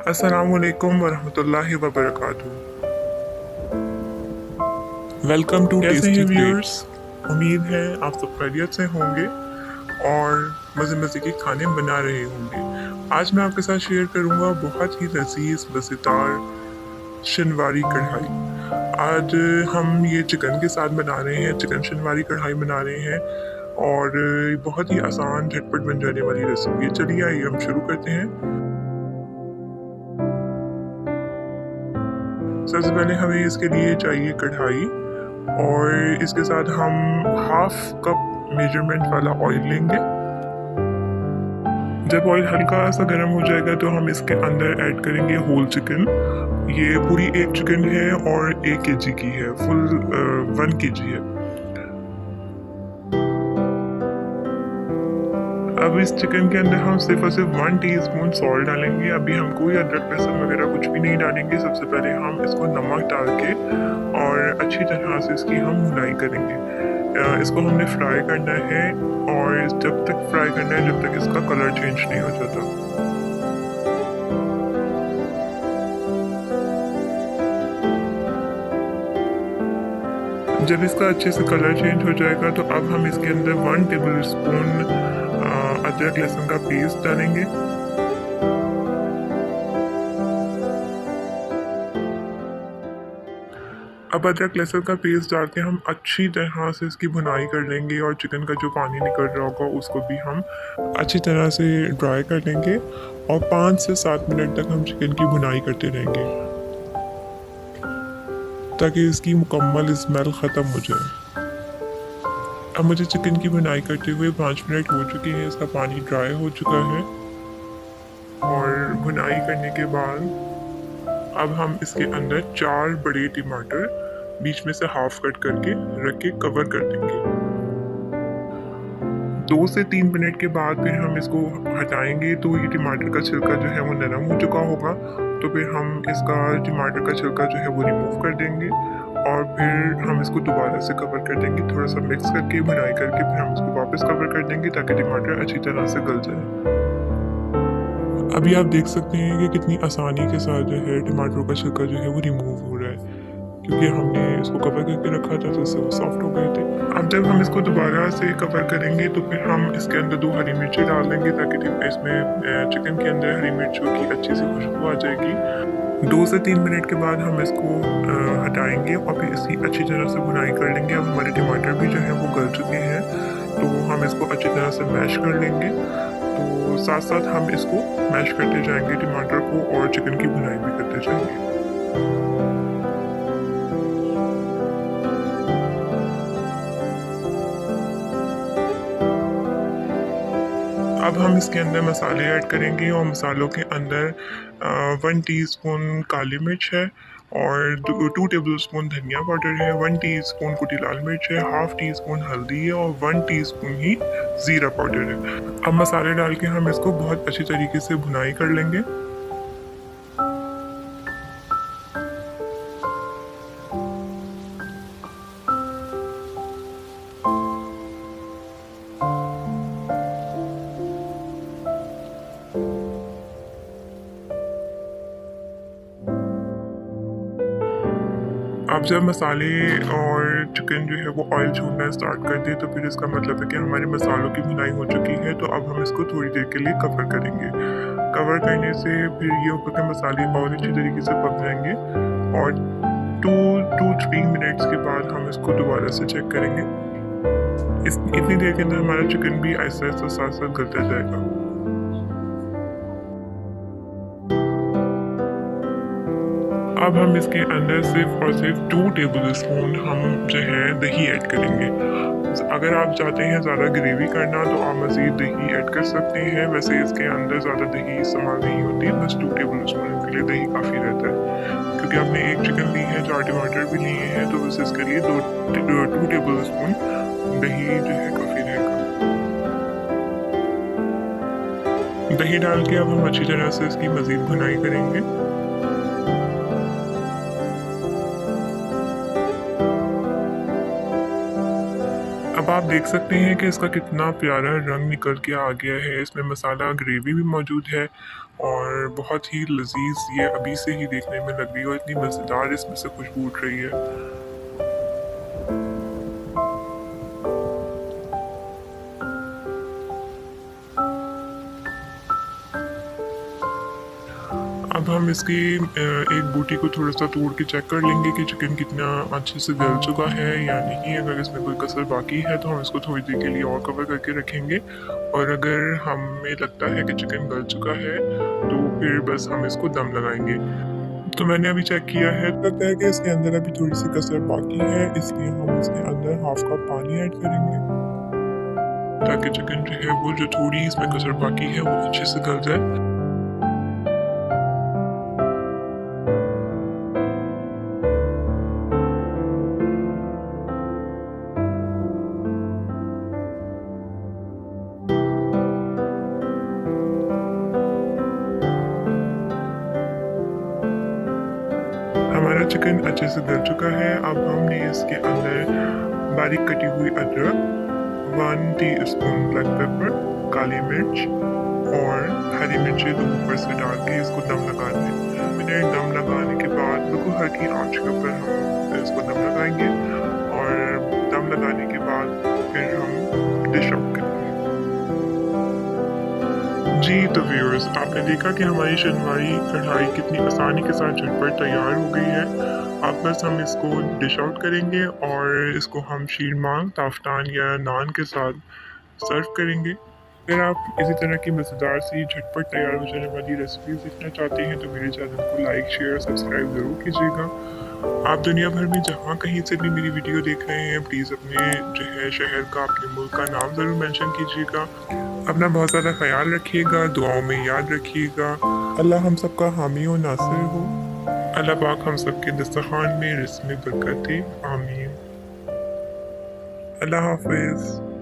अस्सलामुअलैकुम वरहमतुल्लाहि वबरकातुहू। Welcome to tasty viewers. उम्मीद है आप सब खैरियत से होंगे और मज़े मज़े के खाने बना रहे होंगे। आज मैं आपके साथ शेयर करूंगा बहुत ही लजीज मज़ेदार शिनवारी कढ़ाई। आज हम ये चिकन के साथ बना रहे हैं, चिकन शिनवारी कढ़ाई बना रहे हैं और बहुत ही आसान झटपट बन जाने वाली रेसिपी है। चलिए आइए हम शुरू करते हैं। सबसे पहले हमें इसके लिए चाहिए कढ़ाई और इसके साथ हम हाफ कप मेजरमेंट वाला ऑयल लेंगे। जब ऑयल हल्का सा गर्म हो जाएगा तो हम इसके अंदर ऐड करेंगे होल चिकन। ये पूरी एक चिकन है और 1 kg की है, फुल 1 kg है। अब इस चिकन के अंदर हम सिर्फ और सिर्फ 1 टीस्पून सॉल्ट डालेंगे। अभी हम कोई अदरक लहसुन वगैरह कुछ भी नहीं डालेंगे। सबसे पहले हम इसको नमक डाल के और अच्छी तरह से इसकी हम भुनाई करेंगे। इसको हमने फ्राई करना है और जब तक फ्राई करना है जब तक इसका कलर चेंज नहीं हो जाता। जब इसका अच्छे से कलर चेंज हो जाएगा तो अब हम इसके अंदर 1 टेबल स्पून अदरक लहसुन का पेस्ट डालेंगे। अब अदरक लहसुन का पेस्ट डाल के हम अच्छी तरह से इसकी भुनाई कर लेंगे और चिकन का जो पानी निकल रहा होगा उसको भी हम अच्छी तरह से ड्राई कर लेंगे और 5 से 7 मिनट तक हम चिकन की भुनाई करते रहेंगे ताकि इसकी मुकम्मल स्मेल ख़त्म हो जाए। अब मुझे चिकन की भुनाई करते हुए 5 मिनट हो चुके हैं, इसका पानी ड्राई हो चुका है और भुनाई करने के बाद अब हम इसके अंदर 4 बड़े टमाटर बीच में से हाफ कट करके रख के कवर कर देंगे। 2 से 3 मिनट के बाद फिर हम इसको हटाएंगे तो ये टमाटर का छिलका जो है वो नरम हो चुका होगा। तो फिर हम इसका टमाटर का छिलका जो है वो रिमूव कर देंगे और फिर हम इसको दोबारा से कवर कर देंगे, थोड़ा सा मिक्स करके भुनाई करके फिर हम इसको वापस कवर कर देंगे ताकि टमाटर अच्छी तरह से गल जाए। अभी आप देख सकते हैं कि कितनी आसानी के साथ जो है टमाटरों का छिलका जो है वो रिमूव हो रहा है, क्योंकि हमने इसको कवर करके रखा था तो इससे वो सॉफ्ट हो गए थे। अब जब हम इसको दोबारा से कवर करेंगे तो फिर हम इसके अंदर 2 हरी मिर्ची डाल देंगे ताकि इसमें चिकन के अंदर हरी मिर्चों की अच्छी सी खुशबू आ जाएगी। 2 से 3 मिनट के बाद हम इसको हटाएंगे और फिर इसकी अच्छी तरह से भुनाई कर लेंगे। अब हमारे टमाटर भी जो है वो गल चुके हैं तो हम इसको अच्छी तरह से मैश कर लेंगे। तो साथ साथ हम इसको मैश करते जाएंगे टमाटर को और चिकन की भुनाई भी करते जाएंगे। अब हम इसके अंदर मसाले ऐड करेंगे और मसालों के अंदर 1 टीस्पून काली मिर्च है और 2 टेबल स्पून धनिया पाउडर है, 1 टीस्पून कुटी लाल मिर्च है, हाफ टी स्पून हल्दी है और 1 टीस्पून ही ज़ीरा पाउडर है। अब मसाले डाल के हम इसको बहुत अच्छी तरीके से भुनाई कर लेंगे। अब जब मसाले और चिकन जो है वो ऑयल छोड़ना स्टार्ट कर दे तो फिर इसका मतलब है कि हमारे मसालों की भुनाई हो चुकी है। तो अब हम इसको थोड़ी देर के लिए कवर करेंगे। कवर करने से फिर ये होगा कि मसाले और अच्छी तरीके से पक जाएंगे और 2-3 मिनट्स के बाद हम इसको दोबारा से चेक करेंगे। इतनी देर के अंदर हमारा चिकन भी आहिस्ता आहिस्ता साथ साथ गलता जाएगा। अब हम इसके अंदर सिर्फ और सिर्फ 2 टेबल स्पून हम जो है दही ऐड करेंगे। अगर आप चाहते हैं ज़्यादा ग्रेवी करना तो आप मज़ीद दही ऐड कर सकते हैं। वैसे इसके अंदर ज़्यादा दही इस्तेमाल नहीं होती, बस 2 टेबल स्पून के लिए दही काफ़ी रहता है, क्योंकि आपने 1 चिकन ली है, 4 टमाटर भी लिए हैं तो बस इसके लिए 2 टेबल स्पून दही जो है काफ़ी रहेगा। दही डाल के अब हम अच्छी तरह से इसकी मज़ीद भुनाई करेंगे। अब आप देख सकते हैं कि इसका कितना प्यारा रंग निकल के आ गया है। इसमें मसाला ग्रेवी भी मौजूद है और बहुत ही लजीज ये अभी से ही देखने में लग रही है और इतनी मज़ेदार इसमें से खुशबू उठ रही है। अब हम इसकी एक बूटी को थोड़ा सा तोड़ के चेक कर लेंगे कि चिकन कितना अच्छे से गल चुका है या नहीं। अगर इसमें कोई कसर बाकी है तो हम इसको थोड़ी देर के लिए और कवर करके रखेंगे, और अगर हमें लगता है कि चिकन गल चुका है तो फिर बस हम इसको दम लगाएंगे। तो मैंने अभी चेक किया है, लगता है कि इसके अंदर अभी थोड़ी सी कसर बाकी है, इसलिए हम इसके अंदर हाफ कप पानी ऐड करेंगे ताकि चिकन जो है वो जो थोड़ी इसमें कसर बाकी है वो अच्छे से गल जाए। हमारा चिकन अच्छे से गल चुका है। अब हमने इसके अंदर बारीक कटी हुई अदरक, 1 टीस्पून ब्लैक पेपर, काली मिर्च और हरी मिर्ची तो ऊपर से डाल के इसको दम लगा दें। 2 मिनट दम लगाने के बाद बिल्कुल हल्की आंच के ऊपर हम इसको दम लगाएंगे और दम लगाने के बाद फिर हम डिश आउट करेंगे। जी तो व्यूअर्स, आपने देखा कि हमारी शिनवारी कढ़ाई कितनी आसानी के साथ झटपट तैयार हो गई है। अब बस हम इसको डिश आउट करेंगे और इसको हम शीरमा, ताफ्तान या नान के साथ सर्व करेंगे। अगर आप इसी तरह की मज़ेदार सी झटपट तैयार हो जाने वाली रेसिपीज देखना चाहते हैं तो मेरे चैनल को लाइक, शेयर, सब्सक्राइब ज़रूर कीजिएगा। आप दुनिया भर में जहाँ कहीं से भी मेरी वीडियो देख रहे हैं प्लीज़ अपने जो है शहर का, अपने मुल्क का नाम ज़रूर मेंशन कीजिएगा। अपना बहुत ज़्यादा ख्याल रखिएगा, दुआओं में याद रखिएगा। अल्लाह हम सबका हामी और नासिर हो। अल्लाह पाक हम सबके दस्तरखान में रिज़्क़ में बरकत दे। आमीन। अल्लाह हाफ़िज़।